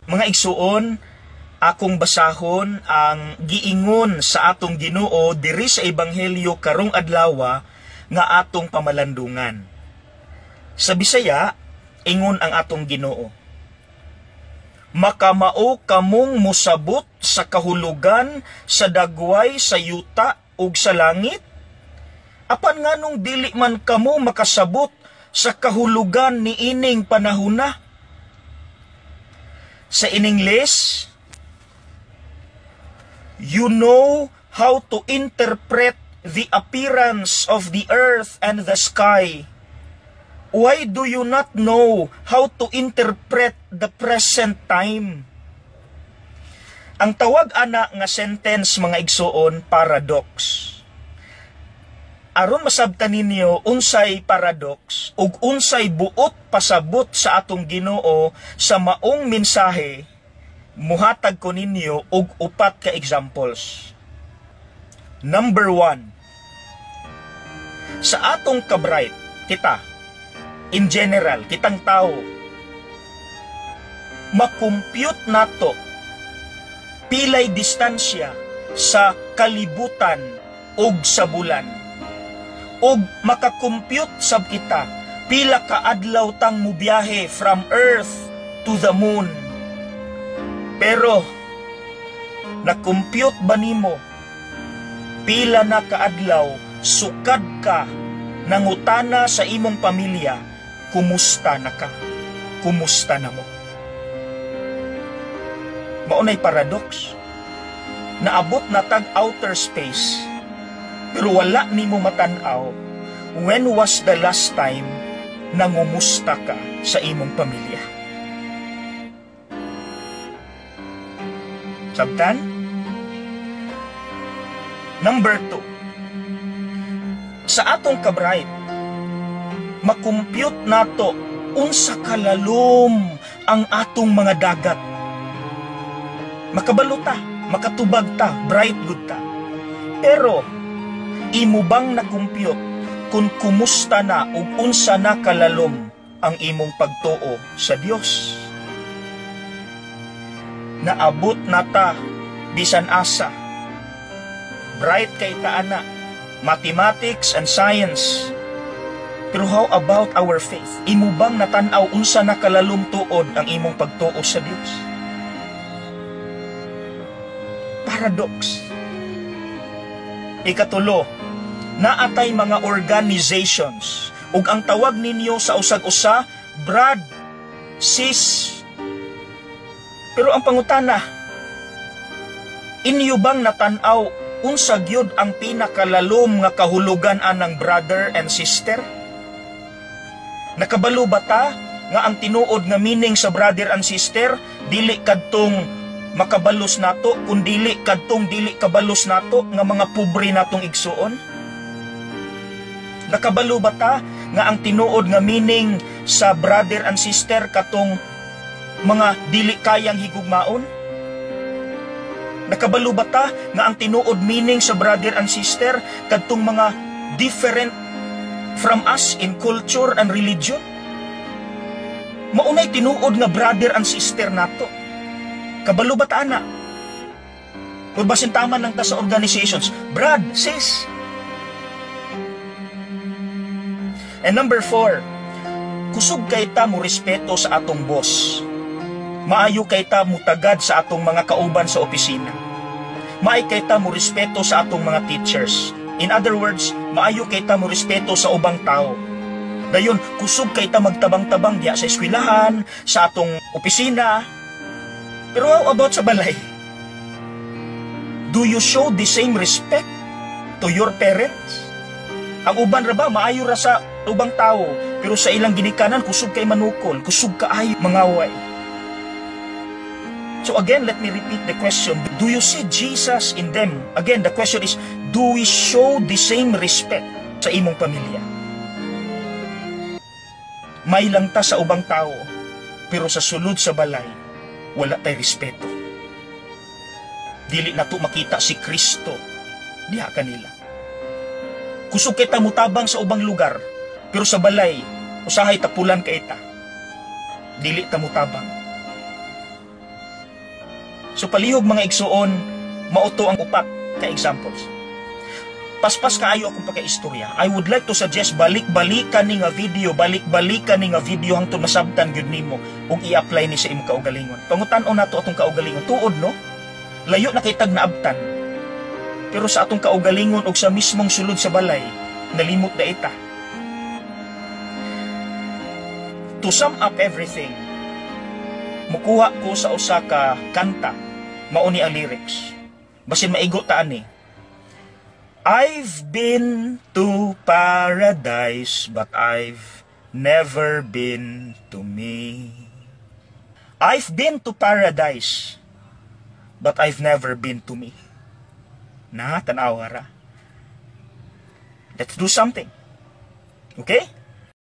Mga igsuon, akong basahon ang giingon sa atong Ginoo diri sa Ebanghelyo karong adlaw nga atong pamalandungan. Sa Bisaya, ingon ang atong Ginoo: makamao kamong mosabot sa kahulugan sa dagway, sa yuta ug sa langit? Apan nganong dili man kamo makasabot sa kahulugan ni ining panahuna? Sa in English, you know how to interpret the appearance of the earth and the sky. Why do you not know how to interpret the present time? Ang tawag ana nga sentence, mga igsuon, paradox. Aron masabtan ninyo unsay paradox ug unsay buot pasabot sa atong Ginoo sa maong mensahe, muhatag ko ninyo og upat ka examples. Number 1. Sa atong kabright, kita, in general, kitang tao, makompute nato pilay distansya sa kalibutan ug sa bulan. Og makakompute sab kita pila ka adlaw tang mubiyahe from Earth to the Moon. Pero nakompute ba nimo pila na ka adlaw sukad ka nangutana sa imong pamilya, kumusta na ka? Kumusta na mo? Maunay paradox. Naabot na tag outer space, pero wala nimo matanaw when was the last time nangumusta ka sa imong pamilya. Sabtan? Number 2. Sa atong kabright, makompute nato unsa kalalom ang atong mga dagat. Makabalo ta, makatubag ta, bright good ta. Pero imo bang nakompute kung kumusta na ug unsa na kalalom ang imong pagtuo sa Dios? Naabot na ta bisan asa. Bright kay ta ana, mathematics and science. Pero how about our faith? Imo bang natanaw unsa na kalalom tuod ang imong pagtuo sa Dios? Paradox. Ikatulo, naatay mga organizations ug ang tawag ninyo sa usag-usa, brad, sis. Pero ang pangutana, inyo bang natanaw unsa gyud ang pinakalalom nga kahulugan anang brother and sister? Nakabalo ba ta nga ang tinuod nga meaning sa brother and sister dili kadtong makabalos nato, kundili kadtong dili kabalos nato nga mga pobre natong igsuon? Nakabalo ba ta nga ang tinuod nga meaning sa brother and sister katong mga dili kayang higugmaon? Nakabalo ba ta nga ang tinuod meaning sa brother and sister kadtong mga different from us in culture and religion? Maunay tinuod nga brother and sister nato. Kabalo ba ta ana? O basin tama lang ta sa organizations, brad, sis. And number 4, kusog kay ta mo respeto sa atong boss. Maayo kay ta mo tagad sa atong mga kauban sa opisina. Maay kay ta mo respeto sa atong mga teachers. In other words, maayo kay ta mo respeto sa ubang tao. Dayon, kusog kay ta magtabang-tabang diya sa eskwelahan, sa atong opisina. Pero how about sa balay? Do you show the same respect to your parents? Ang uban ra ba maayo ra sa ubang tao, pero sa ilang ginikanan kusog kay manukol, kusog kaayo mangaway. So again, let me repeat the question. Do you see Jesus in them? Again, the question is, do we show the same respect sa imong pamilya? May lang ta sa ubang tao, pero sa sulod sa balay, wala tay respeto. Dili na to makita si Kristo diha kanila. Kusog kita mutabang sa ubang lugar, pero sa balay, usahay tapulan ka ita. Dili ta mutabang. So palihog mga igsuon, mauto ang upat ka examples. Paspas kaayo akong pagka-istorya. I would like to suggest balik-balikan ni nga video, balik-balikan ni nga video hangtod masabtan gyud nimo ug i-apply ni sa imong kaugalingon. Pangutan-on nato atong kaugalingon tuod no. Layo na kay tag naabtan. Pero sa atong kaugalingon ug sa mismong sulod sa balay, nalimot na ita. To sum up everything, mukuha ko sa usa ka kanta, mao ni ang lyrics. Basin maigo ta ani. I've been to paradise, but I've never been to me. I've been to paradise, but I've never been to me. Na, tanawa ra. Let's do something. Okay?